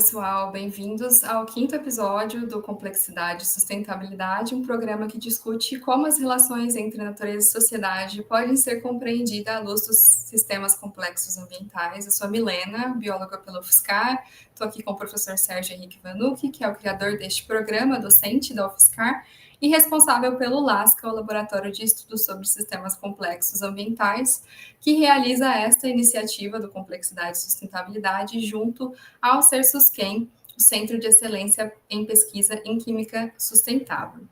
pessoal, bem-vindos ao 5º episódio do Complexidade e Sustentabilidade, um programa que discute como as relações entre natureza e sociedade podem ser compreendidas à luz dos sistemas complexos ambientais. Eu sou a Milena, bióloga pela UFSCar, estou aqui com o professor Sérgio Henrique Vanucchi, que é o criador deste programa, docente da UFSCar, e responsável pelo LASCA, o Laboratório de Estudos sobre Sistemas Complexos Ambientais, que realiza esta iniciativa do Complexidade e Sustentabilidade junto ao CERSUSQUEM, o Centro de Excelência em Pesquisa em Química Sustentável.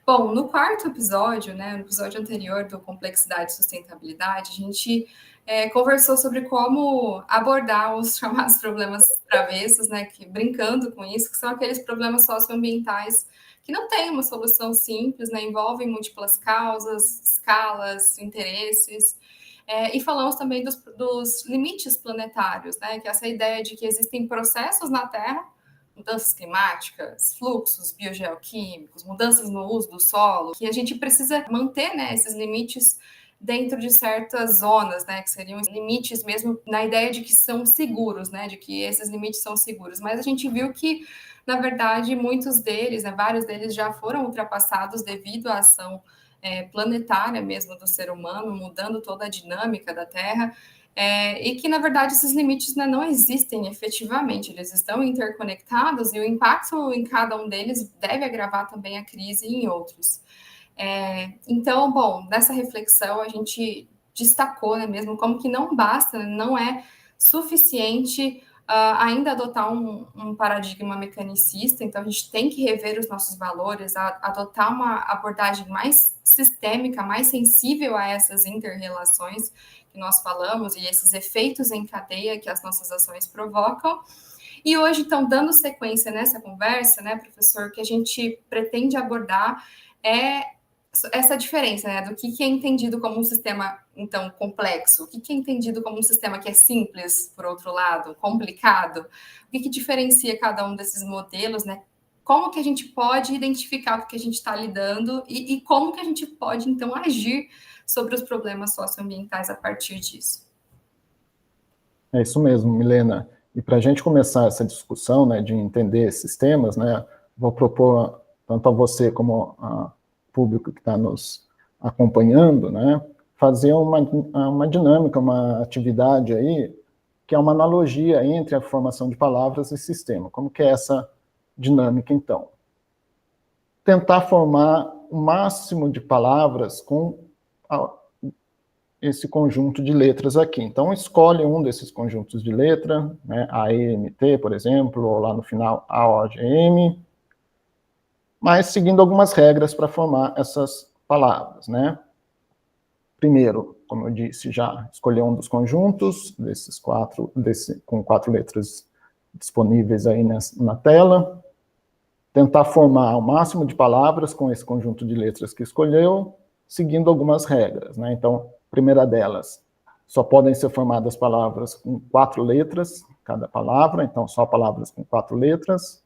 Bom, no 4º episódio, no episódio anterior do Complexidade e Sustentabilidade, a gente conversou sobre como abordar os chamados problemas travessos, que, brincando com isso, que são aqueles problemas socioambientais que não têm uma solução simples, envolvem múltiplas causas, escalas, interesses. E falamos também dos limites planetários, que é essa ideia de que existem processos na Terra, mudanças climáticas, fluxos biogeoquímicos, mudanças no uso do solo, que a gente precisa manter esses limites dentro de certas zonas, que seriam limites mesmo na ideia de que são seguros, de que esses limites são seguros. Mas a gente viu que, na verdade, muitos deles, vários deles já foram ultrapassados devido à ação planetária mesmo do ser humano, mudando toda a dinâmica da Terra, e que, na verdade, esses limites não existem efetivamente, eles estão interconectados e o impacto em cada um deles deve agravar também a crise em outros. Então, bom, nessa reflexão a gente destacou mesmo como que não basta, não é suficiente ainda adotar um paradigma mecanicista, então a gente tem que rever os nossos valores, adotar uma abordagem mais sistêmica, mais sensível a essas inter-relações que nós falamos e esses efeitos em cadeia que as nossas ações provocam. E hoje, então, dando sequência nessa conversa, professor, o que a gente pretende abordar é essa diferença, do que é entendido como um sistema, então, complexo, o que é entendido como um sistema que é simples, por outro lado, complicado, o que diferencia cada um desses modelos, como que a gente pode identificar o que a gente está lidando e como que a gente pode, então, agir sobre os problemas socioambientais a partir disso. É isso mesmo, Milena. E para a gente começar essa discussão, de entender esses temas, vou propor tanto a você como a público que está nos acompanhando, fazer uma dinâmica, uma atividade aí, que é uma analogia entre a formação de palavras e sistema. Como que é essa dinâmica, então? Tentar formar o máximo de palavras com esse conjunto de letras aqui. Então, escolhe um desses conjuntos de letra, AEMT, por exemplo, ou lá no final AOGM, mas seguindo algumas regras para formar essas palavras, Primeiro, como eu disse, já escolher um dos conjuntos, com 4 letras disponíveis aí na tela, tentar formar o máximo de palavras com esse conjunto de letras que escolheu, seguindo algumas regras, Então, primeira delas, só podem ser formadas palavras com 4 letras, cada palavra, então só palavras com 4 letras.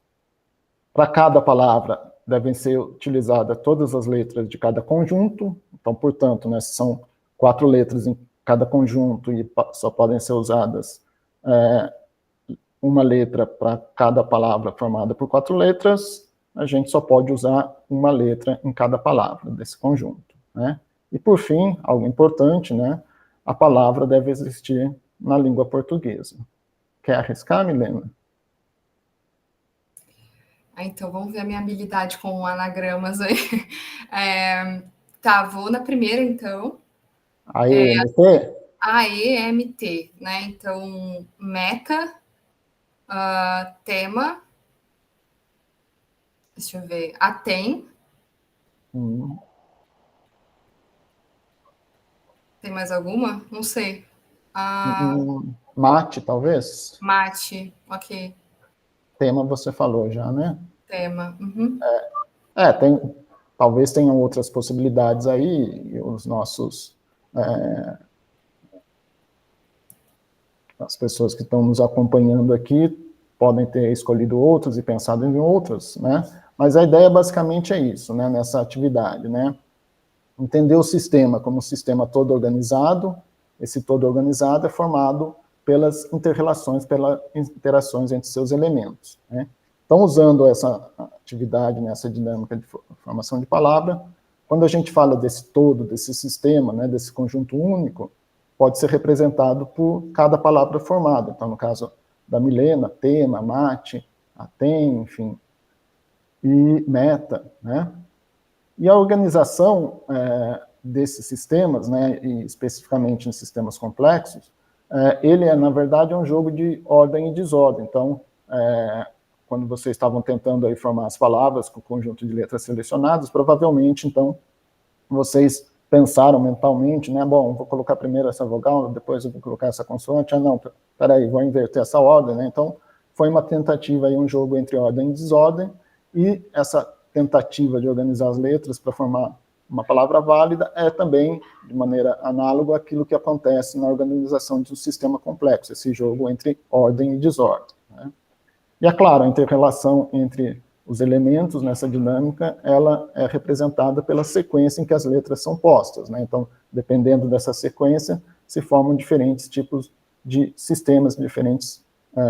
Para cada palavra, devem ser utilizadas todas as letras de cada conjunto, então, portanto, se são 4 letras em cada conjunto e só podem ser usadas uma letra para cada palavra formada por 4 letras, a gente só pode usar uma letra em cada palavra desse conjunto, E, por fim, algo importante, a palavra deve existir na língua portuguesa. Quer arriscar, Milena? Então, vamos ver a minha habilidade com anagramas aí. Vou na primeira, então. AEMT? AEMT, Então, meta, tema, deixa eu ver, atem. Tem mais alguma? Não sei. Mate, talvez? Mate, ok. Tema você falou já, Tema. Uhum. Talvez tenham outras possibilidades aí, e os nossos... as pessoas que estão nos acompanhando aqui podem ter escolhido outros e pensado em outros, Mas a ideia basicamente é isso, nessa atividade, Entender o sistema como um sistema todo organizado. Esse todo organizado é formado pelas inter-relações, pelas interações entre seus elementos, né? Então, usando essa atividade, nessa dinâmica de formação de palavra, quando a gente fala desse todo, desse sistema, né, desse conjunto único, pode ser representado por cada palavra formada. Então, no caso da Milena, tema, mate, atem, enfim, e meta, né? E a organização desses sistemas, né, e especificamente em sistemas complexos, ele na verdade, um jogo de ordem e desordem. Então, quando vocês estavam tentando aí formar as palavras com o conjunto de letras selecionadas, provavelmente, então, vocês pensaram mentalmente, né, bom, vou colocar primeiro essa vogal, depois eu vou colocar essa consoante, não, peraí, vou inverter essa ordem, né? Então, foi uma tentativa aí, um jogo entre ordem e desordem, e essa tentativa de organizar as letras para formar uma palavra válida é também, de maneira análoga, aquilo que acontece na organização de um sistema complexo, esse jogo entre ordem e desordem, né? E é claro, a inter-relação entre os elementos nessa dinâmica, ela é representada pela sequência em que as letras são postas, né? Então, dependendo dessa sequência, se formam diferentes tipos de sistemas, diferentes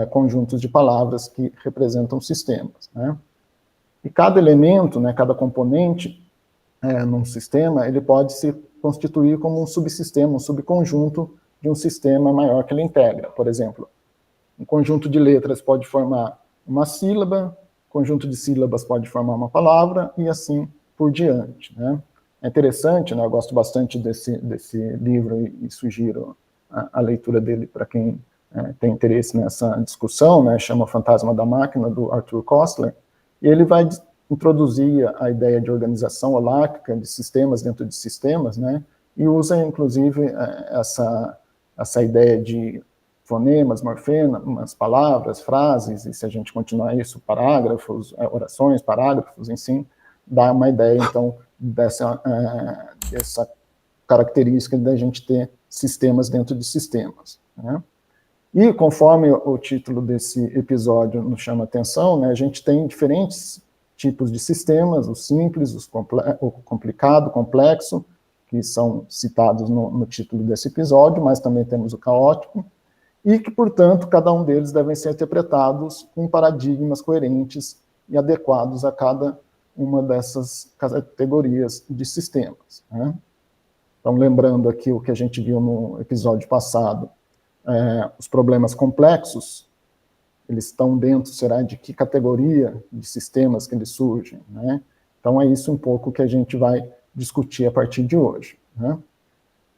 conjuntos de palavras que representam sistemas, né? E cada elemento, né, cada componente num sistema, ele pode se constituir como um subsistema, um subconjunto de um sistema maior que ele integra. Por exemplo, um conjunto de letras pode formar uma sílaba, conjunto de sílabas pode formar uma palavra, e assim por diante, né? É interessante, né? Eu gosto bastante desse livro e sugiro a leitura dele para quem tem interesse nessa discussão, né? Chama O Fantasma da Máquina, do Arthur Koestler, e ele vai introduzir a ideia de organização holárquica de sistemas dentro de sistemas, né? E usa, inclusive, essa ideia de fonemas, morfemas, palavras, frases, e se a gente continuar isso, parágrafos, orações, parágrafos, enfim, dá uma ideia, então, dessa característica da gente ter sistemas dentro de sistemas, né? E, conforme o título desse episódio nos chama atenção, né, a gente tem diferentes tipos de sistemas, o simples, o complicado, o complexo, que são citados no título desse episódio, mas também temos o caótico, e que, portanto, cada um deles devem ser interpretados com paradigmas coerentes e adequados a cada uma dessas categorias de sistemas, né? Então, lembrando aqui o que a gente viu no episódio passado, os problemas complexos, eles estão dentro, será de que categoria de sistemas que eles surgem, né? Então, é isso um pouco que a gente vai discutir a partir de hoje, né?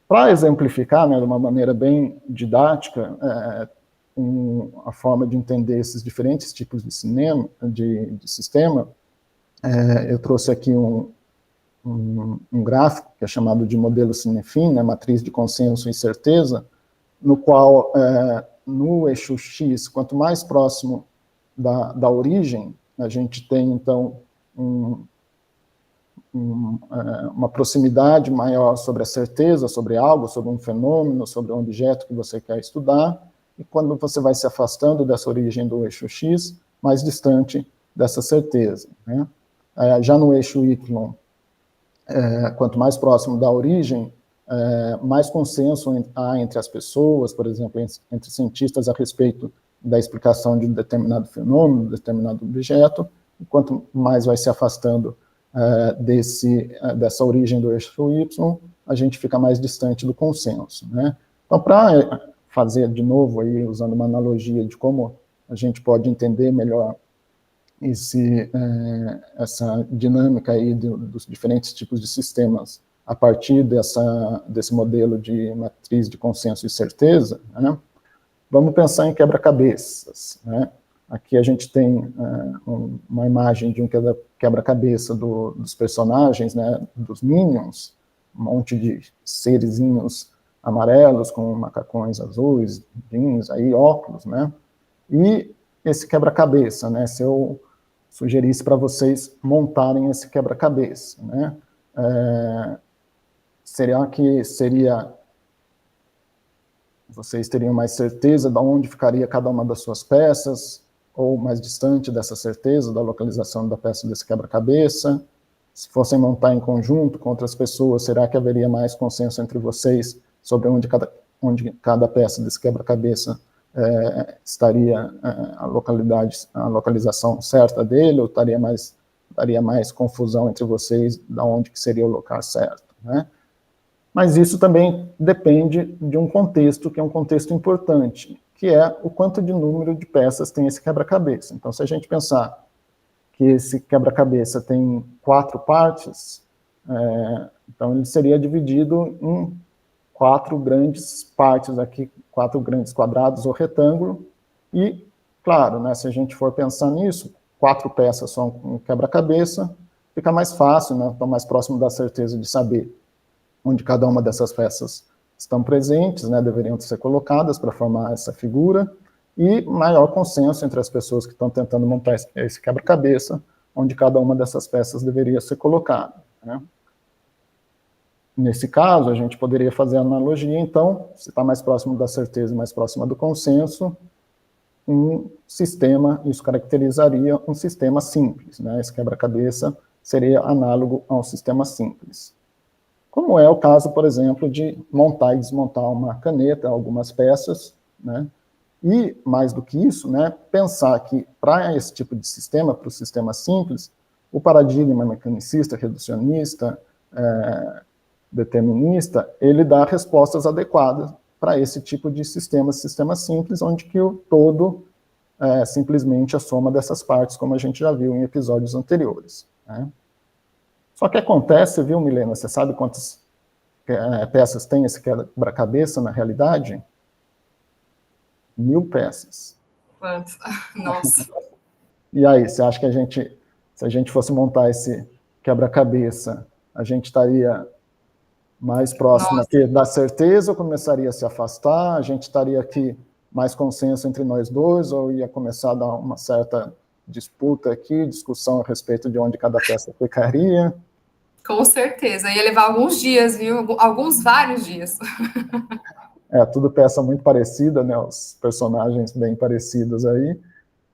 Para exemplificar, né, de uma maneira bem didática, a forma de entender esses diferentes tipos de sistema, eu trouxe aqui um gráfico que é chamado de modelo Cinefin, né, matriz de consenso e certeza, no qual, no eixo X, quanto mais próximo da origem, a gente tem, então, uma proximidade maior sobre a certeza, sobre algo, sobre um fenômeno, sobre um objeto que você quer estudar, e quando você vai se afastando dessa origem do eixo X, mais distante dessa certeza, né? Já no eixo Y, quanto mais próximo da origem, mais consenso há entre as pessoas, por exemplo, entre cientistas a respeito da explicação de um determinado fenômeno, de um determinado objeto, e quanto mais vai se afastando dessa origem do eixo Y, a gente fica mais distante do consenso, né? Então, para fazer de novo, aí, usando uma analogia de como a gente pode entender melhor essa dinâmica aí dos diferentes tipos de sistemas a partir desse modelo de matriz de consenso e certeza, né? Vamos pensar em quebra-cabeças, né? Aqui a gente tem uma imagem de um quebra-cabeça dos personagens, né, dos Minions, um monte de serezinhos amarelos com macacões azuis, jeans, aí, óculos, né? E esse quebra-cabeça, né, se eu sugerisse para vocês montarem esse quebra-cabeça, né? Vocês teriam mais certeza de onde ficaria cada uma das suas peças, ou mais distante dessa certeza, da localização da peça desse quebra-cabeça? Se fossem montar em conjunto com outras pessoas, será que haveria mais consenso entre vocês sobre onde cada peça desse quebra-cabeça estaria a localização certa dele, ou daria mais confusão entre vocês de onde que seria o local certo, né? Mas isso também depende de um contexto, que é um contexto importante, que é o quanto de número de peças tem esse quebra-cabeça. Então, se a gente pensar que esse quebra-cabeça tem 4 partes, então ele seria dividido em 4 grandes partes aqui, 4 grandes quadrados ou retângulo, e, claro, né, se a gente for pensar nisso, 4 peças só um quebra-cabeça, fica mais fácil, né, estou mais próximo da certeza de saber onde cada uma dessas peças estão presentes, né, deveriam ser colocadas para formar essa figura, e maior consenso entre as pessoas que estão tentando montar esse quebra-cabeça, onde cada uma dessas peças deveria ser colocada, né? Nesse caso, a gente poderia fazer a analogia, então, se está mais próximo da certeza e mais próximo do consenso, um sistema, isso caracterizaria um sistema simples, né? Esse quebra-cabeça seria análogo a um sistema simples. Como é o caso, por exemplo, de montar e desmontar uma caneta, algumas peças, né? E, mais do que isso, né, pensar que, para esse tipo de sistema, para o sistema simples, o paradigma mecanicista, reducionista, determinista, ele dá respostas adequadas para esse tipo de sistema simples, onde que o todo é simplesmente a soma dessas partes, como a gente já viu em episódios anteriores, né? Só que acontece, viu, Milena, você sabe quantas peças tem esse quebra-cabeça na realidade? 1000 peças. Quantos? Nossa. E aí, você acha que se a gente fosse montar esse quebra-cabeça, a gente estaria mais próximo aqui da certeza ou começaria a se afastar? A gente estaria aqui mais consenso entre nós dois ou ia começar a dar uma certa disputa aqui, discussão a respeito de onde cada peça ficaria? Com certeza, ia levar alguns dias, viu? Vários dias. Tudo peça muito parecida, né? Os personagens bem parecidos aí.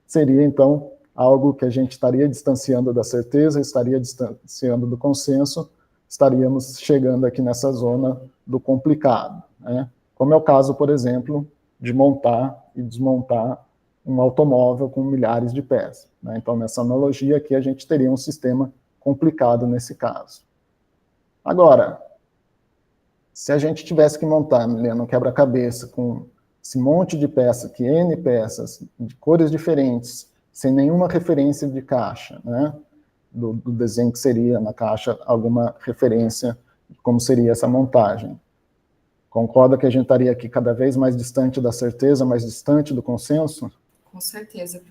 Seria, então, algo que a gente estaria distanciando da certeza, estaria distanciando do consenso, estaríamos chegando aqui nessa zona do complicado, né? Como é o caso, por exemplo, de montar e desmontar um automóvel com milhares de peças, né? Então, nessa analogia aqui, a gente teria um sistema complicado nesse caso. Agora, se a gente tivesse que montar, Milena, um quebra-cabeça com esse monte de peças, que N peças, de cores diferentes, sem nenhuma referência de caixa, né? Do desenho que seria na caixa, alguma referência de como seria essa montagem. Concorda que a gente estaria aqui cada vez mais distante da certeza, mais distante do consenso? Com certeza.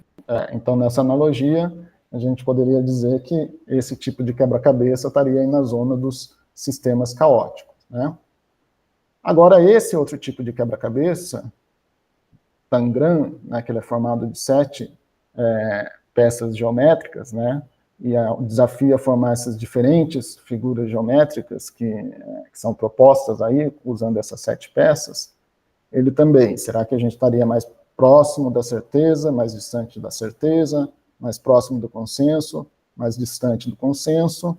Então, nessa analogia, a gente poderia dizer que esse tipo de quebra-cabeça estaria aí na zona dos sistemas caóticos, né? Agora, esse outro tipo de quebra-cabeça, Tangram, né, que ele é formado de 7 peças geométricas, né, e o desafio é formar essas diferentes figuras geométricas que são propostas aí, usando essas 7 peças, ele também, será que a gente estaria mais próximo da certeza, mais distante da certeza, mais próximo do consenso, mais distante do consenso?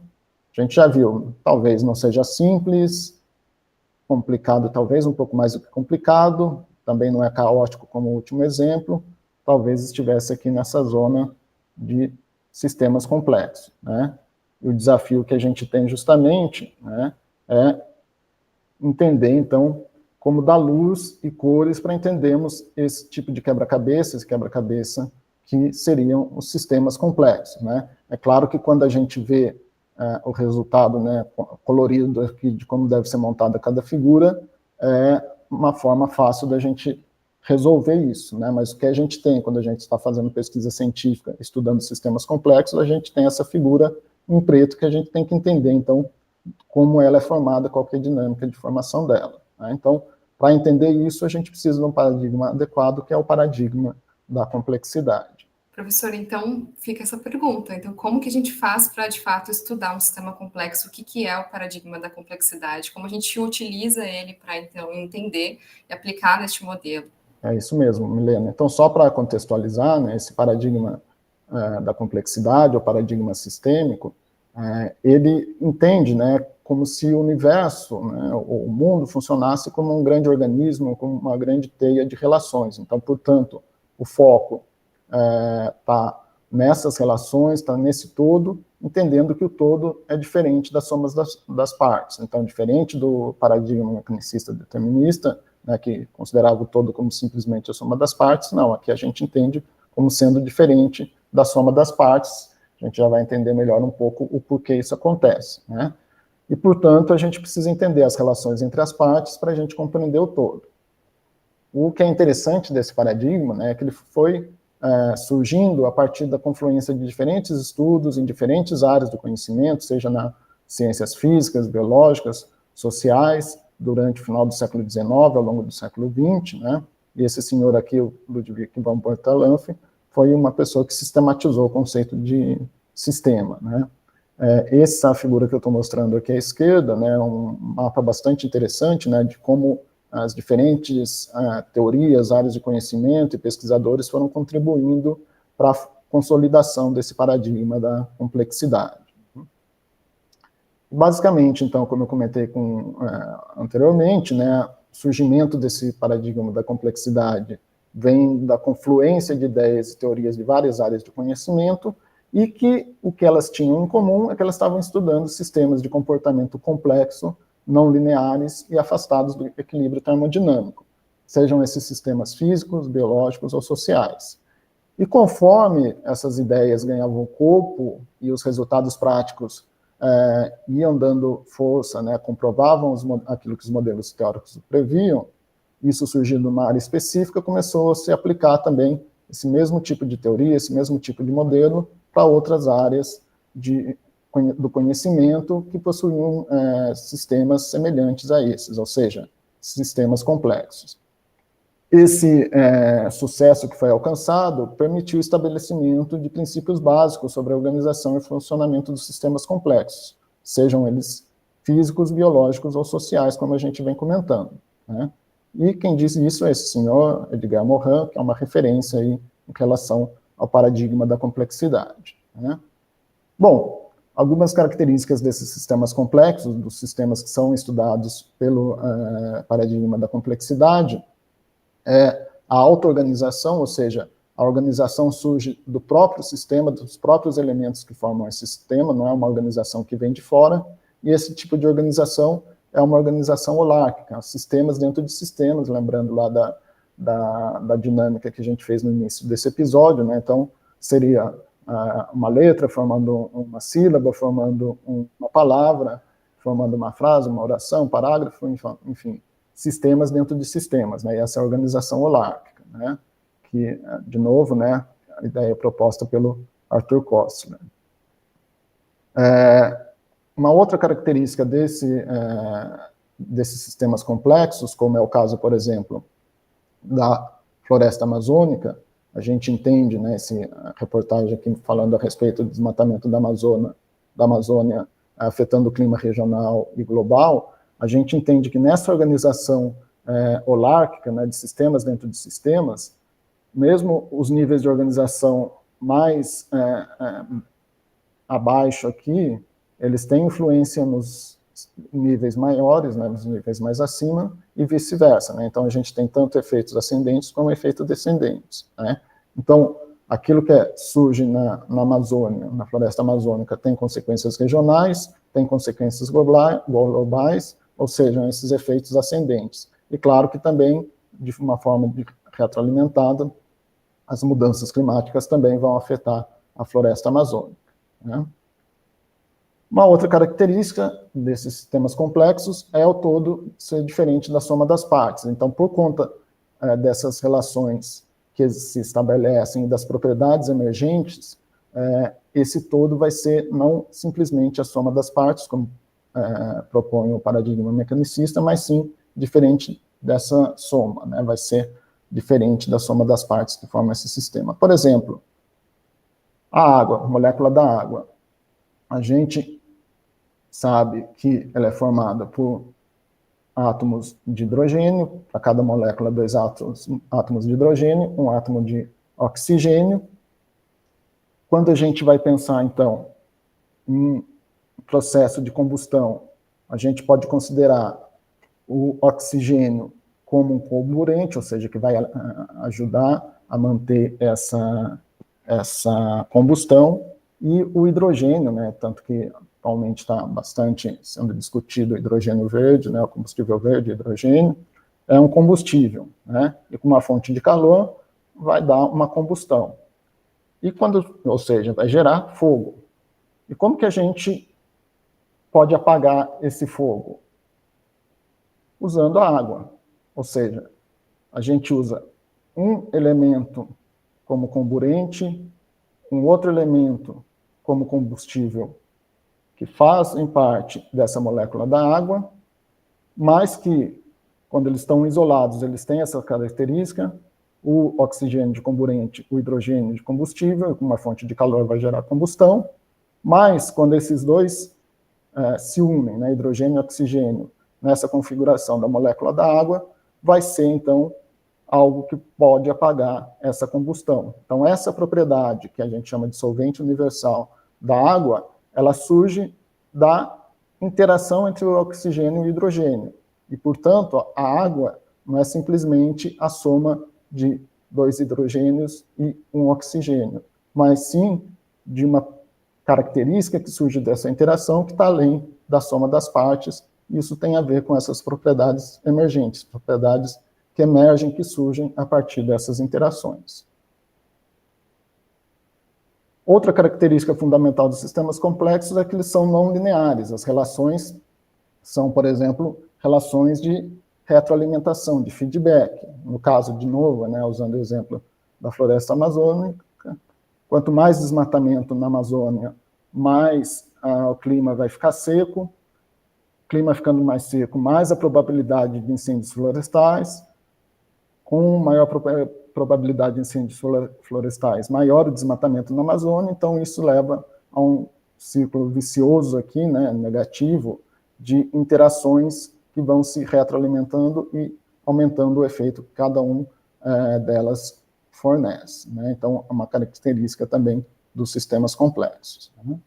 A gente já viu, talvez não seja simples, complicado talvez, um pouco mais do que complicado, também não é caótico como o último exemplo, talvez estivesse aqui nessa zona de sistemas complexos, né? E o desafio que a gente tem justamente, né, é entender, então, como dar luz e cores para entendermos esse tipo de quebra-cabeça, esse quebra-cabeça que seriam os sistemas complexos, né? É claro que quando a gente vê o resultado, né, colorido aqui de como deve ser montada cada figura, é uma forma fácil da gente resolver isso, né? Mas o que a gente tem quando a gente está fazendo pesquisa científica, estudando sistemas complexos, a gente tem essa figura em preto que a gente tem que entender, então, como ela é formada, qual que é a dinâmica de formação dela, né? Então, para entender isso, a gente precisa de um paradigma adequado, que é o paradigma da complexidade. Professor, então fica essa pergunta. Então, como que a gente faz para, de fato, estudar um sistema complexo? O que é o paradigma da complexidade? Como a gente utiliza ele para, então, entender e aplicar neste modelo? É isso mesmo, Milena. Então, só para contextualizar, né, esse paradigma da complexidade, ou paradigma sistêmico, ele entende, né, como se o universo, né, o mundo funcionasse como um grande organismo, como uma grande teia de relações. Então, portanto, o foco está nessas relações, está nesse todo, entendendo que o todo é diferente das somas das partes. Então, diferente do paradigma mecanicista determinista, né, que considerava o todo como simplesmente a soma das partes, não, aqui a gente entende como sendo diferente da soma das partes. A gente já vai entender melhor um pouco o porquê isso acontece, né? E, portanto, a gente precisa entender as relações entre as partes para a gente compreender o todo. O que é interessante desse paradigma, né, é que ele foi surgindo a partir da confluência de diferentes estudos em diferentes áreas do conhecimento, seja nas ciências físicas, biológicas, sociais, durante o final do século XIX, ao longo do século XX, né? E esse senhor aqui, o Ludwig von Bertalanffy, foi uma pessoa que sistematizou o conceito de sistema, né? Essa figura que eu estou mostrando aqui à esquerda, né, é um mapa bastante interessante, né, de como as diferentes teorias, áreas de conhecimento e pesquisadores foram contribuindo para a consolidação desse paradigma da complexidade. Basicamente, então, como eu comentei anteriormente, né, o surgimento desse paradigma da complexidade vem da confluência de ideias e teorias de várias áreas de conhecimento, e que o que elas tinham em comum é que elas estavam estudando sistemas de comportamento complexo, não lineares e afastados do equilíbrio termodinâmico, sejam esses sistemas físicos, biológicos ou sociais. E conforme essas ideias ganhavam corpo e os resultados práticos iam dando força, né, comprovavam aquilo que os modelos teóricos previam, isso surgindo numa área específica, começou a se aplicar também esse mesmo tipo de teoria, esse mesmo tipo de modelo para outras áreas do conhecimento que possuíam sistemas semelhantes a esses, ou seja, sistemas complexos. Esse sucesso que foi alcançado permitiu o estabelecimento de princípios básicos sobre a organização e funcionamento dos sistemas complexos, sejam eles físicos, biológicos ou sociais, como a gente vem comentando, né? E quem diz isso é esse senhor Edgar Morin, que é uma referência aí em relação ao paradigma da complexidade, né? Bom, algumas características desses sistemas complexos, dos sistemas que são estudados pelo paradigma da complexidade, é a auto-organização, ou seja, a organização surge do próprio sistema, dos próprios elementos que formam esse sistema, não é uma organização que vem de fora, e esse tipo de organização é uma organização holárquica, sistemas dentro de sistemas, lembrando lá da dinâmica que a gente fez no início desse episódio, né? Então, seria uma letra formando uma sílaba, formando uma palavra, formando uma frase, uma oração, um parágrafo, enfim, sistemas dentro de sistemas, né? E essa é a organização holárquica, né? Que, de novo, né, a ideia é proposta pelo Arthur Koestler. Uma outra característica desses sistemas complexos, como é o caso, por exemplo, da floresta amazônica, a gente entende, né, essa reportagem aqui falando a respeito do desmatamento da Amazônia afetando o clima regional e global, a gente entende que nessa organização holárquica, né, de sistemas dentro de sistemas, mesmo os níveis de organização mais abaixo aqui, eles têm influência nos níveis maiores, né, nos níveis mais acima, e vice-versa, né? Então, a gente tem tanto efeitos ascendentes como efeitos descendentes, né? Então, aquilo que surge na Amazônia, na floresta amazônica, tem consequências regionais, tem consequências globais, ou seja, esses efeitos ascendentes. E claro que também, de uma forma retroalimentada, as mudanças climáticas também vão afetar a floresta amazônica, né? Uma outra característica desses sistemas complexos é o todo ser diferente da soma das partes. Então, por conta dessas relações que se estabelecem, das propriedades emergentes, esse todo vai ser não simplesmente a soma das partes, como propõe o paradigma mecanicista, mas sim diferente dessa soma, né? Vai ser diferente da soma das partes que formam esse sistema. Por exemplo, a água, a molécula da água. A gente sabe que ela é formada por átomos de hidrogênio, para cada molécula, 2 átomos de hidrogênio, 1 átomo de oxigênio. Quando a gente vai pensar, então, em processo de combustão A gente pode considerar o oxigênio como um comburente, ou seja, que vai ajudar a manter essa combustão, e o hidrogênio, né, tanto que atualmente está bastante sendo discutido o hidrogênio verde, né, o combustível verde, hidrogênio, é um combustível, né, e com uma fonte de calor vai dar uma combustão. E quando, ou seja, vai gerar fogo. E como que a gente pode apagar esse fogo? Usando a água. Ou seja, a gente usa um elemento como comburente, um outro elemento como combustível, que fazem parte dessa molécula da água, mas que, quando eles estão isolados, eles têm essa característica, o oxigênio de comburente, o hidrogênio de combustível, uma fonte de calor vai gerar combustão, mas quando esses dois se unem, né, hidrogênio e oxigênio, nessa configuração da molécula da água, vai ser, então, algo que pode apagar essa combustão. Então, essa propriedade, que a gente chama de solvente universal da água, ela surge da interação entre o oxigênio e o hidrogênio. E, portanto, a água não é simplesmente a soma de dois hidrogênios e um oxigênio, mas sim de uma característica que surge dessa interação que está além da soma das partes. Isso tem a ver com essas propriedades emergentes, propriedades que emergem, que surgem a partir dessas interações. Outra característica fundamental dos sistemas complexos é que eles são não lineares. As relações são, por exemplo, relações de retroalimentação, de feedback. No caso, de novo, né, usando o exemplo da floresta amazônica, quanto mais desmatamento na Amazônia, mais o clima vai ficar seco. O clima ficando mais seco, mais a probabilidade de incêndios florestais. Com maior probabilidade de incêndios florestais, maior o desmatamento na Amazônia. Então, isso leva a um ciclo vicioso aqui, né, negativo, de interações que vão se retroalimentando e aumentando o efeito que cada um delas fornece, né? Então, é uma característica também dos sistemas complexos, né?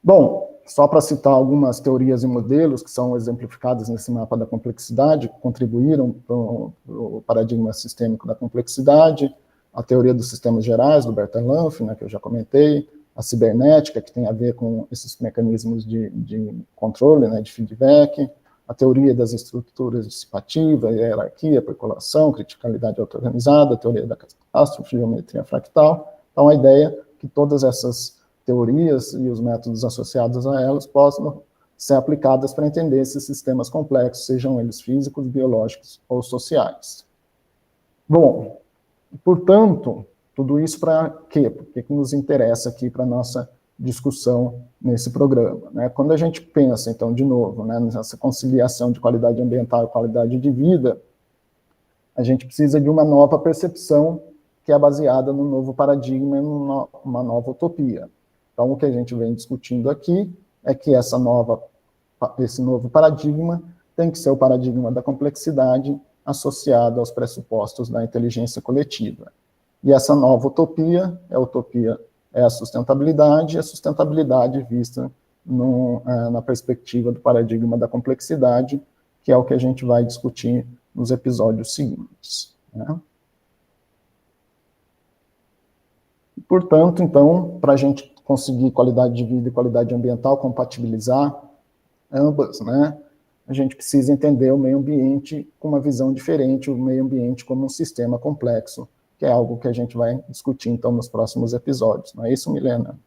Bom, só para citar algumas teorias e modelos que são exemplificados nesse mapa da complexidade, que contribuíram para o paradigma sistêmico da complexidade, a teoria dos sistemas gerais, do Bertalanffy, né, que eu já comentei, a cibernética, que tem a ver com esses mecanismos de controle, né, de feedback, a teoria das estruturas dissipativas, hierarquia, percolação, criticalidade auto-organizada, a teoria da catástrofe, geometria fractal. Então, a ideia é que todas essas teorias e os métodos associados a elas possam ser aplicadas para entender esses sistemas complexos, sejam eles físicos, biológicos ou sociais. Bom, portanto, tudo isso para quê? Por que nos interessa aqui para a nossa discussão nesse programa, né? Quando a gente pensa, então, de novo, né, nessa conciliação de qualidade ambiental e qualidade de vida, a gente precisa de uma nova percepção que é baseada no novo paradigma e numa nova utopia. Então, o que a gente vem discutindo aqui é que esse novo paradigma tem que ser o paradigma da complexidade associado aos pressupostos da inteligência coletiva. E essa nova utopia é a sustentabilidade, e a sustentabilidade vista na perspectiva do paradigma da complexidade, que é o que a gente vai discutir nos episódios seguintes, né? Portanto, então, para a gente conseguir qualidade de vida e qualidade ambiental, compatibilizar ambas, né, a gente precisa entender o meio ambiente com uma visão diferente, o meio ambiente como um sistema complexo, que é algo que a gente vai discutir, então, nos próximos episódios. Não é isso, Milena?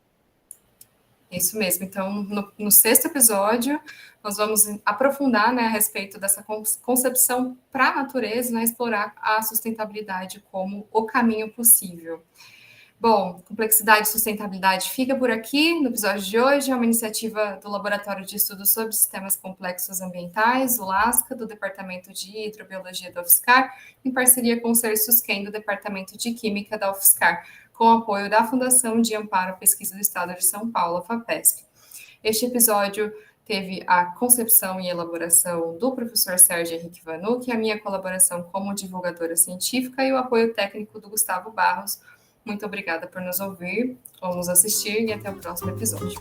Isso mesmo. Então, no sexto episódio, nós vamos aprofundar, né, a respeito dessa concepção para a natureza, né, explorar a sustentabilidade como o caminho possível. Bom, Complexidade e Sustentabilidade fica por aqui no episódio de hoje. É uma iniciativa do Laboratório de Estudos sobre Sistemas Complexos Ambientais, o LASCA, do Departamento de Hidrobiologia da UFSCar, em parceria com o CERSUSQUEM, do Departamento de Química da UFSCar, com o apoio da Fundação de Amparo à Pesquisa do Estado de São Paulo, a FAPESP. Este episódio teve a concepção e elaboração do professor Sérgio Henrique Vanucci, a minha colaboração como divulgadora científica e o apoio técnico do Gustavo Barros. Muito obrigada por nos ouvir ou nos assistir e até o próximo episódio.